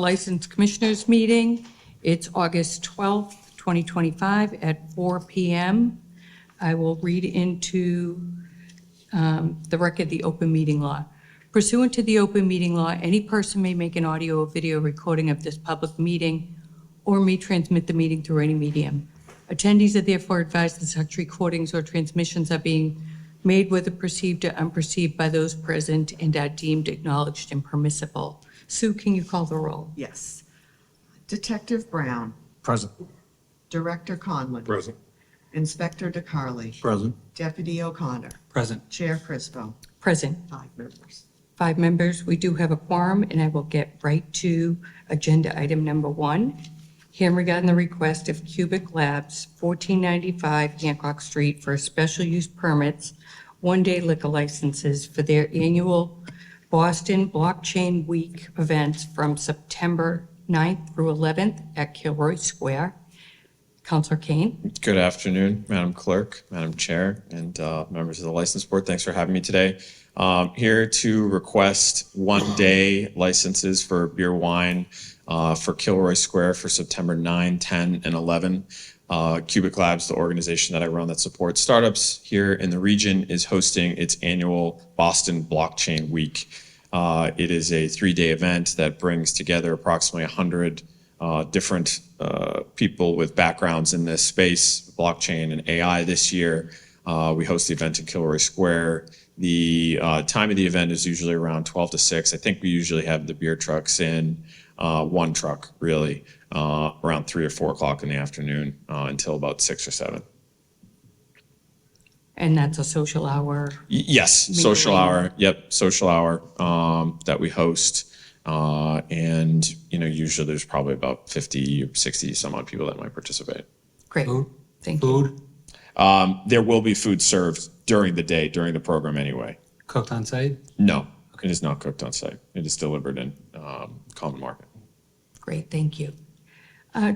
License Commissioners meeting. It's August 12th, 2025 at 4 p.m. I will read into the record the open meeting law. Pursuant to the open meeting law, any person may make an audio or video recording of this public meeting or may transmit the meeting through any medium. Attendees are therefore advised that such recordings or transmissions are being made whether perceived or unperceived by those present and are deemed acknowledged and permissible. Sue, can you call the roll? Yes. Detective Brown. Present. Director Conlon. Present. Inspector DeCarly. Present. Deputy O'Connor. Present. Chair Crispo. Present. 5 members. 5 members. We do have a quorum, and I will get right to agenda item number 1. Hearing regarding the request of Cubic Labs, 1495 Hancock Street for special use permits, one-day liquor licenses for their annual Boston Blockchain Week events from September 9th through 11th at Kilroy Square. Councilor Kane. Good afternoon, Madam Clerk, Madam Chair, and members of the License Board. Thanks for having me today. Here to request one-day licenses for beer wine for Kilroy Square for September 9, 10, and 11. Cubic Labs, the organization that I run that supports startups here in the region, is hosting its annual Boston Blockchain Week. It is a 3-day event that brings together approximately 100 different people with backgrounds in this space, blockchain and AI this year. We host the event in Kilroy Square. The time of the event is usually around 12 to 6. I think we usually have the beer trucks in, one truck really, around 3 or 4 o'clock in the afternoon until about 6 or 7. And that's a social hour. Yes, social hour. Yep, social hour that we host. And, usually there's probably about 50 or 60 some odd people that might participate. Great. Food? Thank you. Food? There will be food served during the day, during the program anyway. Cooked on site? No, it is not cooked on site. It is delivered in common market. Great, thank you.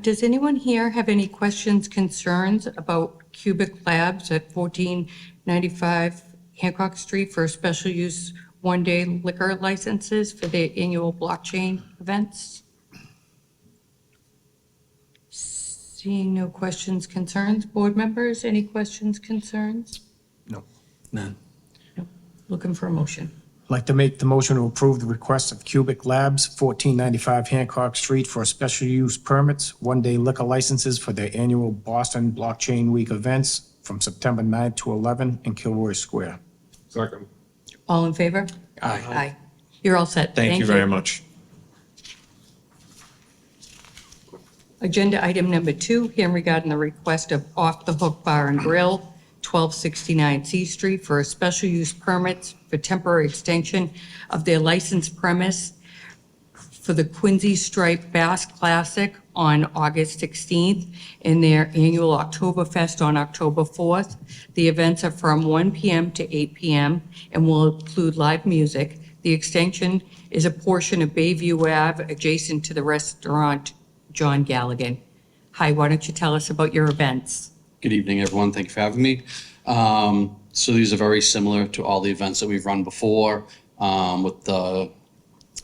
Does anyone here have any questions, concerns about Cubic Labs at 1495 Hancock Street for special use one-day liquor licenses for their annual blockchain events? Seeing no questions, concerns, board members, any questions, concerns? No. None. No. Looking for a motion. I'd like to make the motion to approve the request of Cubic Labs, 1495 Hancock Street for special use permits, one-day liquor licenses for their annual Boston Blockchain Week events from September 9th to 11 in Kilroy Square. Second. All in favor? Aye. Aye. You're all set. Thank you very much. Agenda item number 2, hearing regarding the request of Off the Hook Bar and Grill, 1269 C Street for a special use permits for temporary extension of their licensed premise for the Quincy Stripe Bass Classic on August 16th and their annual Oktoberfest on October 4th. The events are from 1 p.m. to 8 p.m. and will include live music. The extension is a portion of Bayview Ave adjacent to the restaurant John Galligan. Hi, why don't you tell us about your events? Good evening, everyone. Thank you for having me. So these are very similar to all the events that we've run before with the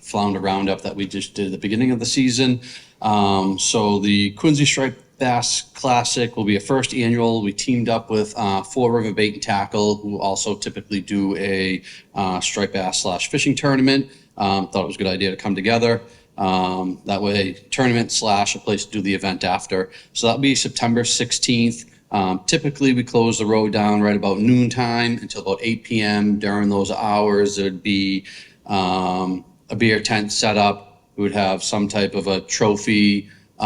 Flounder Roundup that we just did at the beginning of the season. So the Quincy Stripe Bass Classic will be a first annual. We teamed up with Four River Bait and Tackle, who also typically do a striped bass / fishing tournament. Thought it was a good idea to come together. That way, tournament / a place to do the event after. So that'll be September 16th. Typically, we close the road down right about noontime until about 8 p.m. During those hours, there'd be a beer tent set up. We would have some type of a trophy /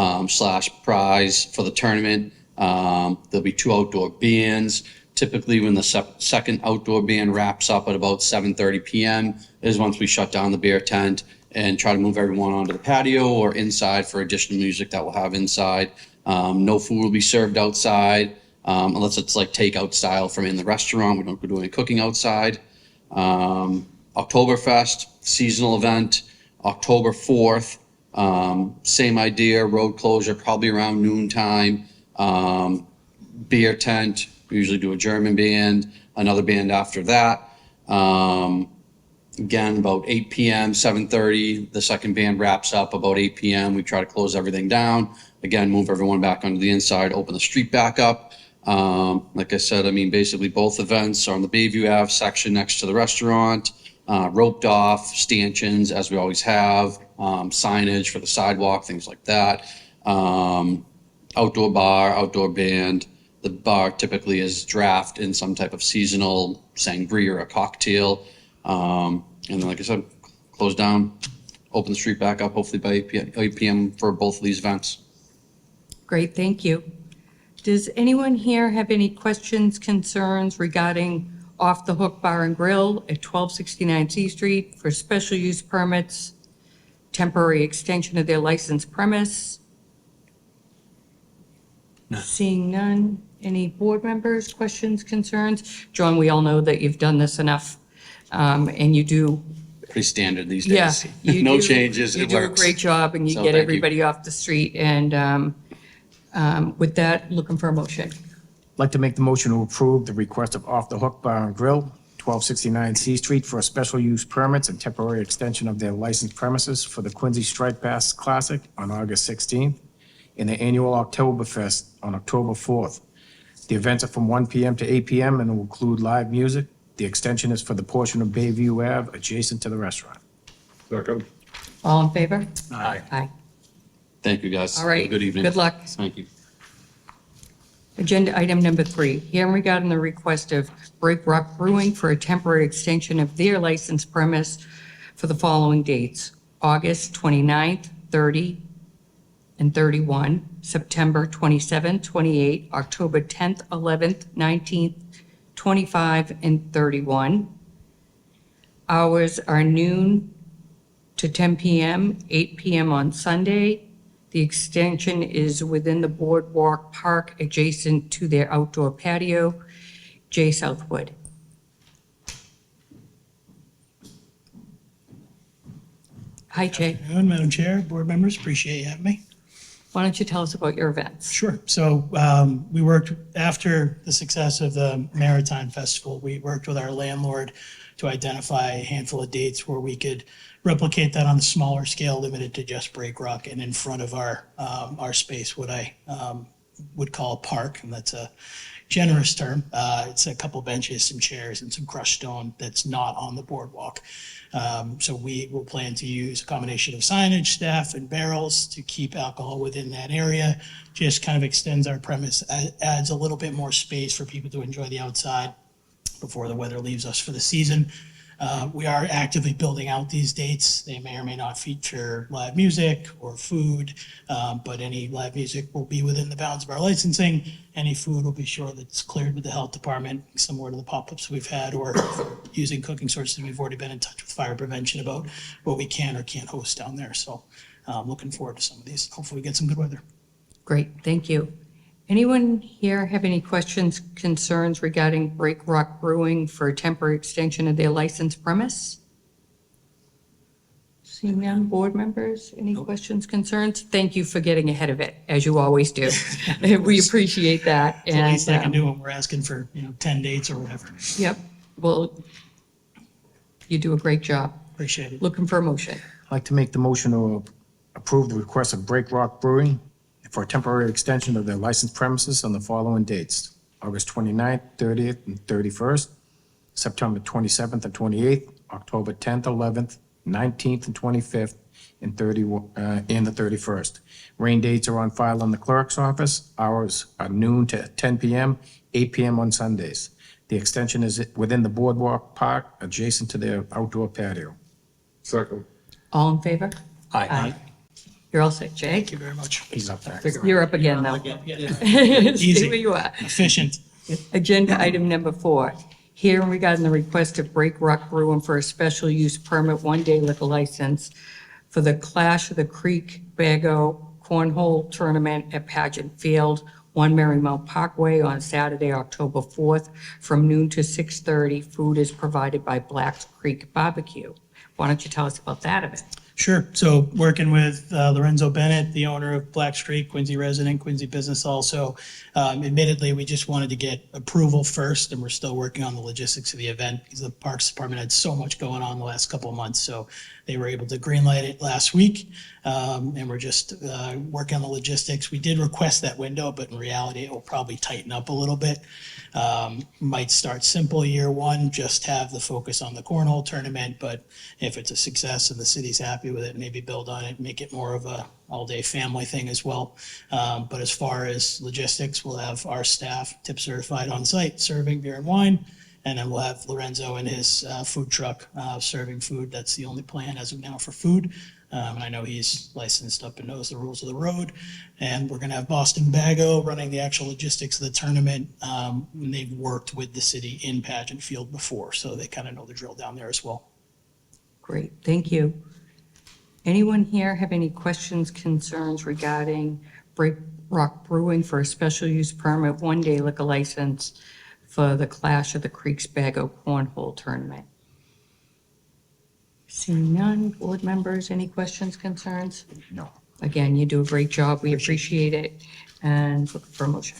prize for the tournament. There'll be 2 outdoor bands. Typically, when the second outdoor band wraps up at about 7:30 p.m. is once we shut down the beer tent and try to move everyone onto the patio or inside for additional music that we'll have inside. No food will be served outside unless it's like takeout style from in the restaurant. We don't do any cooking outside. Oktoberfest, seasonal event, October 4th. Same idea, road closure, probably around noontime. Beer tent, we usually do a German band, another band after that. Again, about 8 p.m., 7:30, the second band wraps up about 8 p.m. We try to close everything down. Again, move everyone back onto the inside, open the street back up. Like I said, I mean, basically both events are on the Bayview Ave section next to the restaurant, roped off, stanchions, as we always have, signage for the sidewalk, things like that. Outdoor bar, outdoor band. The bar typically is draft in some type of seasonal sangria or a cocktail. And then, like I said, close down, open the street back up, hopefully by 8 p.m. for both of these events. Great, thank you. Does anyone here have any questions, concerns regarding Off the Hook Bar and Grill at 1269 C Street for special use permits, temporary extension of their licensed premise? No. Seeing none. Any board members, questions, concerns? John, we all know that you've done this enough, and you do, Pretty standard these yeah. days. you No do- changes, You it do a works. great job, and you So get thank you. everybody off the street, and with that, looking for a motion. I'd like to make the motion to approve the request of Off the Hook Bar and Grill, 1269 C Street, for a special use permits and temporary extension of their licensed premises for the Quincy Striped Bass Classic on August 16th and the annual Oktoberfest on October 4th. The events are from 1 p.m. to 8 p.m. and will include live music. The extension is for the portion of Bayview Ave adjacent to the restaurant. Second. All in favor? Aye. Aye. Thank you, guys. All right. Have a good evening. Good luck. Thank you. Agenda item number 3, hearing regarding the request of Break Rock Brewing for a temporary extension of their licensed premise for the following dates: August 29th, 30, and 31, September 27th, 28, October 10th, 11th, 19th, 25, and 31. Hours are noon to 10 p.m., 8 p.m. on Sunday. The extension is within the Boardwalk Park adjacent to their outdoor patio. Jay Southwood. Hi, Jay. Afternoon, Madam Chair, board members, appreciate you having me. Why don't you tell us about your events? Sure. So we worked after the success of the Maritime Festival. We worked with our landlord to identify a handful of dates where we could replicate that on the smaller scale, limited to just Break Rock and in front of our space, what I would call a park, and that's a generous term. It's a couple benches, some chairs, and some crushed stone that's not on the boardwalk. So we will plan to use a combination of signage, staff, and barrels to keep alcohol within that area. Just kind of extends our premise, adds a little bit more space for people to enjoy the outside before the weather leaves us for the season. We are actively building out these dates. They may or may not feature live music or food, but any live music will be within the bounds of our licensing. Any food will be sure that it's cleared with the health department, similar to the pop-ups we've had, or using cooking sources. We've already been in touch with fire prevention about what we can or can't host down there. So looking forward to some of these. Hopefully we get some good weather. Great, thank you. Anyone here have any questions, concerns regarding Break Rock Brewing for a temporary extension of their licensed premise? Seeing none, board members, any questions, concerns? Thank you for getting ahead of it, as you always do. We appreciate that. It's the least I can And, do when we're asking for 10 dates or whatever. Yep, well, you do a great job. Appreciate it. Looking for a motion. I'd like to make the motion to approve the request of Break Rock Brewing for a temporary extension of their licensed premises on the following dates: August 29th, 30th, and 31st, September 27th and 28th, October 10th, 11th, 19th, and 25th, and the 31st. Rain dates are on file in the clerk's office. Hours are noon to 10 p.m., 8 p.m. on Sundays. The extension is within the Boardwalk Park adjacent to their outdoor patio. Second. All in favor? Aye. You're all set, Jay? Thank you very much. He's up there. You're up again now. Yeah. Stay Easy. where you are. Efficient. Agenda item number 4, hearing regarding the request of Break Rock Brewing for a special use permit, one-day liquor license for the Clash of the Creek Bago Cornhole Tournament at Pageant Field, 1 Marymount Parkway on Saturday, October 4th, from noon to 6:30. Food is provided by Black Creek Barbecue. Why don't you tell us about that event? Sure. So working with Lorenzo Bennett, the owner of Black Street, Quincy resident, Quincy business also. Admittedly, we just wanted to get approval first, and we're still working on the logistics of the event because the Parks Department had so much going on the last couple of months. So they were able to greenlight it last week, and we're just working on the logistics. We did request that window, but in reality, it will probably tighten up a little bit. Might start simple year one, just have the focus on the cornhole tournament, but if it's a success and the city's happy with it, maybe build on it, make it more of a all-day family thing as well. But as far as logistics, we'll have our staff tip certified on site, serving beer and wine, and then we'll have Lorenzo and his food truck serving food. That's the only plan as of now for food. And I know he's licensed up and knows the rules of the road. And we're going to have Boston Bago running the actual logistics of the tournament. And they've worked with the city in Pageant Field before, so they kind of know the drill down there as well. Great, thank you. Anyone here have any questions, concerns regarding Break Rock Brewing for a special use permit, one-day liquor license for the Clash of the Creeks Bago Cornhole Tournament? Seeing none, board members, any questions, concerns? No. Again, you do a great job, we appreciate it, and looking for a motion.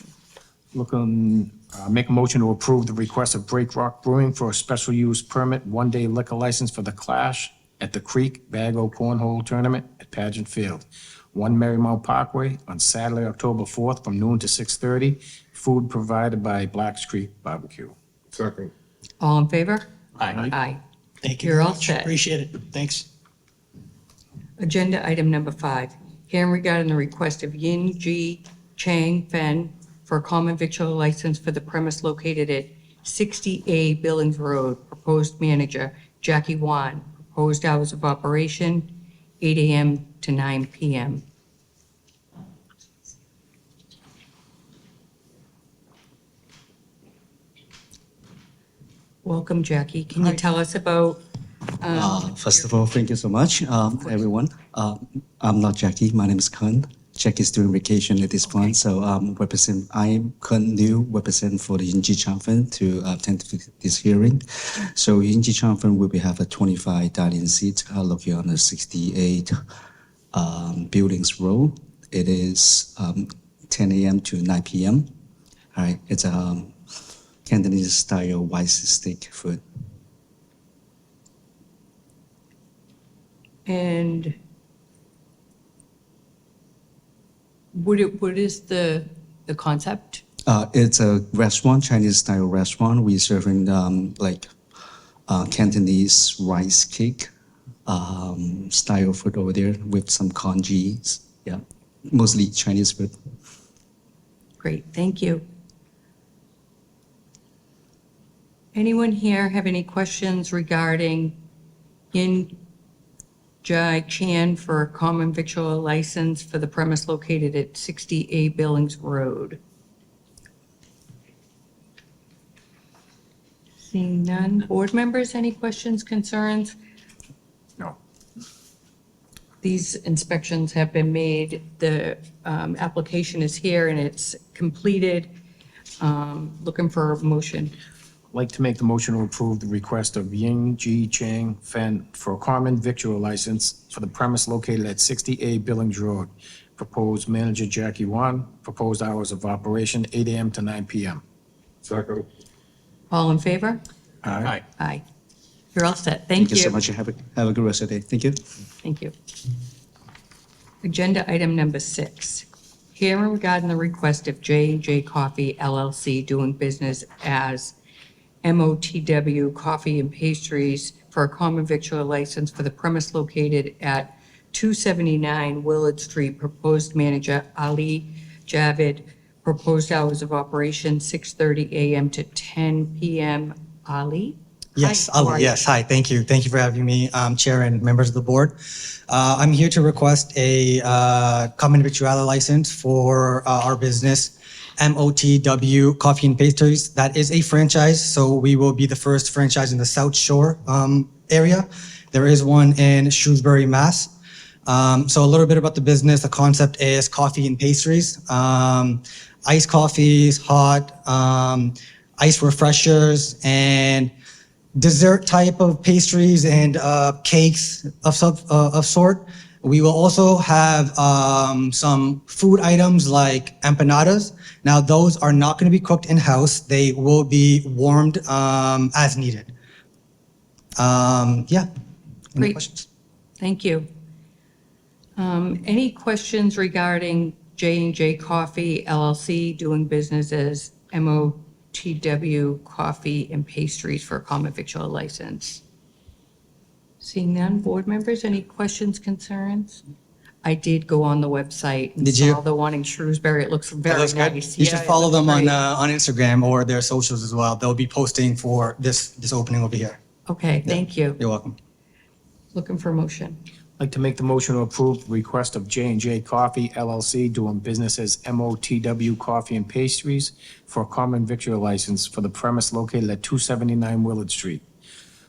Make a motion to approve the request of Break Rock Brewing for a special use permit, one-day liquor license for the Clash at the Creek Bago Cornhole Tournament at Pageant Field, 1 Marymount Parkway on Saturday, October 4th from noon to 6:30. Food provided by Black Street Barbecue. Second. All in favor? Aye. Aye. Thank you You're very all much. set. Appreciate it. Thanks. Agenda item number 5, hearing regarding the request of Yin Ji Chang Fen for a common victual license for the premise located at 60A Billings Road. Proposed manager Jackie Wan. Proposed hours of operation 8 a.m. to 9 p.m. Welcome, Jackie. Can you tell us about? First of all, thank you so much, everyone. I'm not Jackie. My name is Kun. Jackie's doing vacation at this point, so I'm Kun Liu, represent for the Yinji Changfen to attend to this hearing. So Yinji Changfen will have a 25 dining seat located on the 68 Buildings Road. It is 10 a.m. to 9 p.m. All right, it's a Cantonese style white steak food. And what is the concept? It's a restaurant, Chinese style restaurant. We're serving Cantonese rice cake style food over there with some congee. Yeah, mostly Chinese food. Great, thank you. Anyone here have any questions regarding Yin Jai Chan for a common victual license for the premise located at 60A Billings Road? Seeing none. Board members, any questions, concerns? No. These inspections have been made. The application is here and it's completed. Looking for a motion. Like to make the motion to approve the request of Ying Ji Chang Fen for a common victual license for the premise located at 60A Billings Road. Proposed manager Jackie Wan, proposed hours of operation 8 a.m. to 9 p.m. Second. All in favor? Aye. Aye. You're all set. Thank Thank you so you. much. Have a good rest of the day. Thank you. Thank you. Agenda item number 6. Hearing regarding the request of J&J Coffee LLC doing business as MOTW Coffee and Pastries for a common victual license for the premise located at 279 Willard Street. Proposed manager Ali Javid. Proposed hours of operation 6:30 a.m. to 10 p.m. Ali? Yes, Hi, how are you? yes, hi, thank you. Thank you for having me, Chair and members of the board. I'm here to request a common victualler license for our business, MOTW Coffee and Pastries. That is a franchise, so we will be the first franchise in the South Shore area. There is one in Shrewsbury, Mass. So a little bit about the business. The concept is coffee and pastries, iced coffees, hot, iced refreshers, and dessert type of pastries and cakes of sort. We will also have some food items like empanadas. Now, those are not going to be cooked in-house. They will be warmed as needed. Yeah. Any Great. questions? Thank you. Any questions regarding J&J Coffee LLC doing business as MOTW Coffee and Pastries for a common victual license? Seeing none, board members, any questions, concerns? I did go on the website and Did you? saw the one in Shrewsbury. It looks very Looks good. nice. You Yeah, should it follow looks them great. on Instagram or their socials as well. They'll be posting for this opening over here. Okay, thank you. You're welcome. Looking for a motion. I'd like to make the motion to approve the request of J&J Coffee LLC doing business as MOTW Coffee and Pastries for a common victual license for the premise located at 279 Willard Street.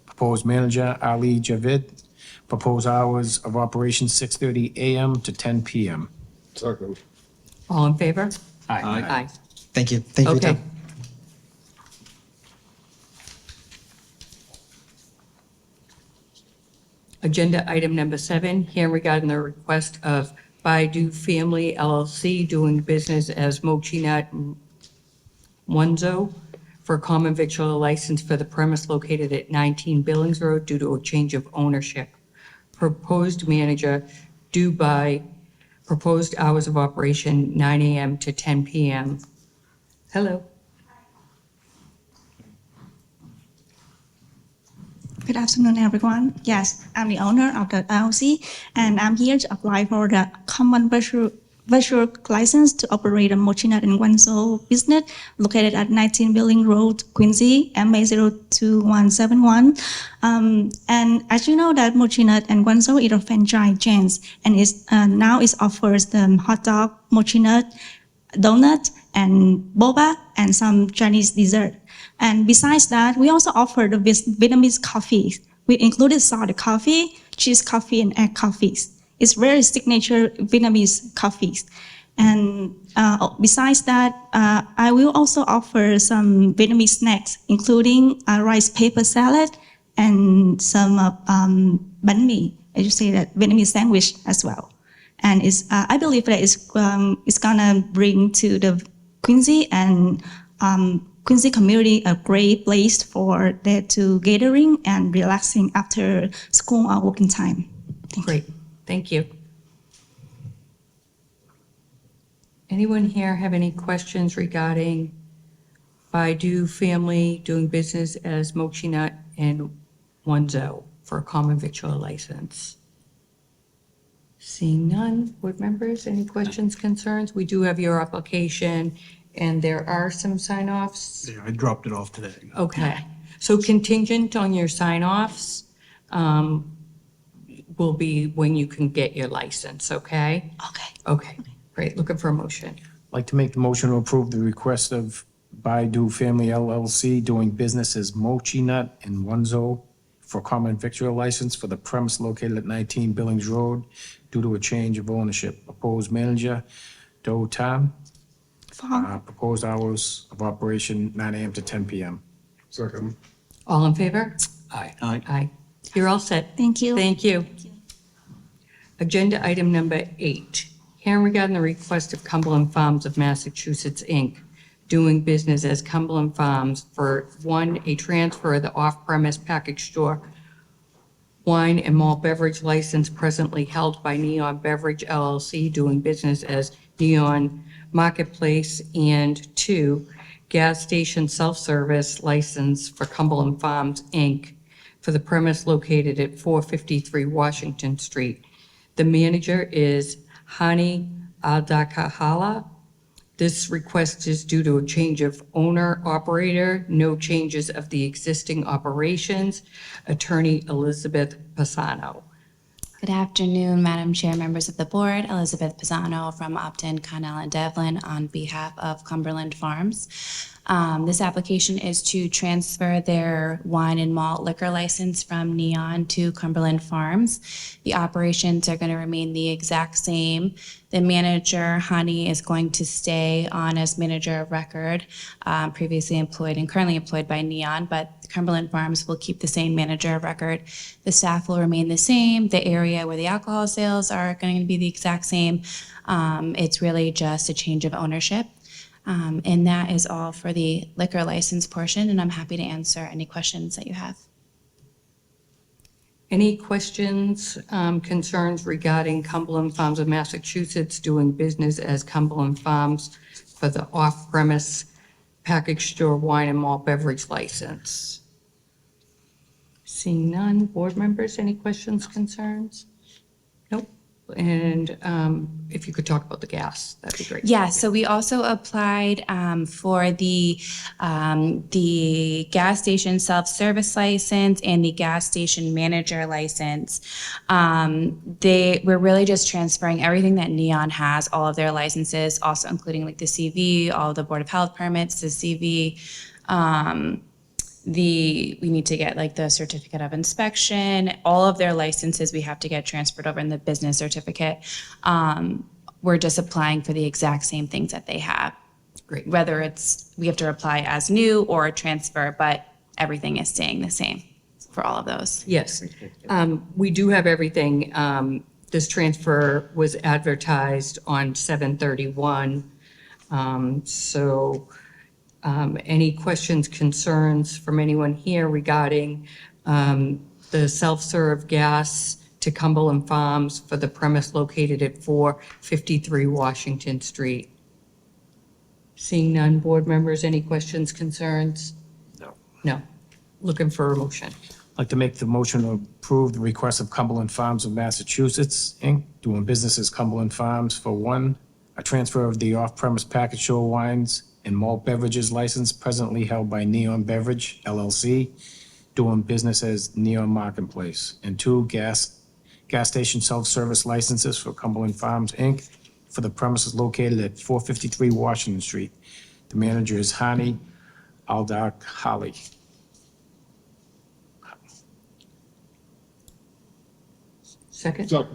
Proposed manager Ali Javid. Proposed hours of operation 6:30 a.m. to 10 p.m. Second. All in favor? Aye. Aye. Thank you. Thank you for your Okay. time. Agenda item number 7, here regarding the request of Baidu Family LLC doing business as Mochi Nut Munzo for a common victual license for the premise located at 19 Billings Road due to a change of ownership. Proposed manager due by proposed hours of operation 9 a.m. to 10 p.m. Hello. Good afternoon, everyone. Yes, I'm the owner of the LLC, and I'm here to apply for the common virtual license to operate a Mochi Nut and Guangzhou business located at 19 Billing Road, Quincy, MA02171. And as you know, that Mochi Nut and Guangzhou is a franchise chains, and now it offers the hot dog, Mochi Nut, donut, and boba, and some Chinese dessert. And besides that, we also offer the Vietnamese coffee. We included salted coffee, cheese coffee, and egg coffees. It's very signature Vietnamese coffees. And besides that, I will also offer some Vietnamese snacks, including a rice paper salad and some bánh mì, as you say that, Vietnamese sandwich as well. And I believe that it's gonna bring to the Quincy and Quincy community a great place for there to gathering and relaxing after school or working time. Thank you. Great, thank you. Anyone here have any questions regarding Baidu Family doing business as Mochi Nut and Guangzhou for a common victual license? Seeing none, board members, any questions, concerns? We do have your application, and there are some sign-offs. Yeah, I dropped it off today. Okay, so contingent on your sign-offs will be when you can get your license, okay? Okay. Okay, great, looking for a motion. I'd like to make the motion to approve the request of Baidu Family LLC doing business as Mochi Nut and Guangzhou for common victual license for the premise located at 19 Billings Road due to a change of ownership. Proposed manager, Do Tam. Proposed hours of operation 9 a.m. to 10 p.m. Second. All in favor? Aye. Aye. You're all set. Thank you. Thank you. Agenda item number 8, hearing regarding the request of Cumberland Farms of Massachusetts, Inc., doing business as Cumberland Farms for, 1, a transfer of the off-premise package store wine and malt beverage license presently held by Neon Beverage LLC, doing business as Neon Marketplace, and 2, gas station self-service license for Cumberland Farms, Inc., for the premise located at 453 Washington Street. The manager is Hani Aldakahala. This request is due to a change of owner-operator, no changes of the existing operations. Attorney Elizabeth Pisano. Good afternoon, Madam Chair, members of the board. Elizabeth Pisano from Upton, Connell, and Devlin on behalf of Cumberland Farms. This application is to transfer their wine and malt liquor license from Neon to Cumberland Farms. The operations are going to remain the exact same. The manager, Hani, is going to stay on as manager of record, previously employed and currently employed by Neon, but Cumberland Farms will keep the same manager of record. The staff will remain the same. The area where the alcohol sales are going to be the exact same. It's really just a change of ownership. And that is all for the liquor license portion, and I'm happy to answer any questions that you have. Any questions, concerns regarding Cumberland Farms of Massachusetts doing business as Cumberland Farms for the off-premise package store wine and malt beverage license? Seeing none, board members, any questions, concerns? Nope. And if you could talk about the gas, that'd be great. Yeah, so we also applied for the gas station self-service license and the gas station manager license. We're really just transferring everything that Neon has, all of their licenses, also including like the CV, all of the Board of Health permits, the CV. We need to get like the certificate of inspection, all of their licenses we have to get transferred over in the business certificate. We're just applying for the exact same things that they have. Great. Whether we have to apply as new or transfer, but everything is staying the same for all of those. Yes, we do have everything. This transfer was advertised on 7/31. Any questions, concerns from anyone here regarding the self-serve gas to Cumberland Farms for the premise located at 453 Washington Street? Seeing none, board members, any questions, concerns? No. No. Looking for a motion. I'd like to make the motion to approve the request of Cumberland Farms of Massachusetts, Inc., doing business as Cumberland Farms for one, a transfer of the off-premise package store wines and malt beverages license presently held by Neon Beverage LLC, doing business as Neon Marketplace, and two, gas station self-service licenses for Cumberland Farms, Inc., for the premises located at 453 Washington Street. The manager is Hani Aldar-Hali. Second? Second.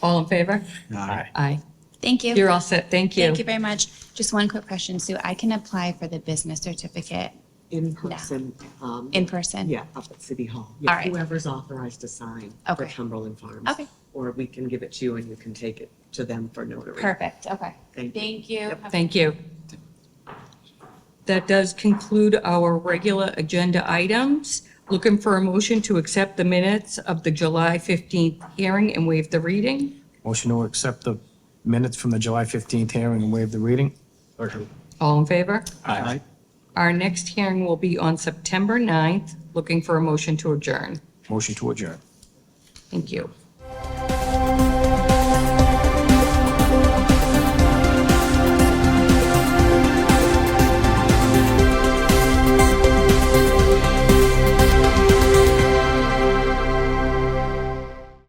All in favor? Aye. Aye. Thank you. You're all set. Thank you. Thank you very much. Just one quick question, Sue. I can apply for the business certificate In person. in person? Yeah, up at City Hall. All Yeah, right. whoever's authorized to sign for Okay. Cumberland Farms. Okay. Or we can give it to you and you can take it to them for notary. Perfect, okay. Thank you. Thank you. Thank you. That does conclude our regular agenda items. Looking for a motion to accept the minutes of the July 15th hearing and waive the reading. Motion to accept the minutes from the July 15th hearing and waive the reading. Second. All in favor? Aye. Our next hearing will be on September 9th. Looking for a motion to adjourn. Motion to adjourn. Thank you.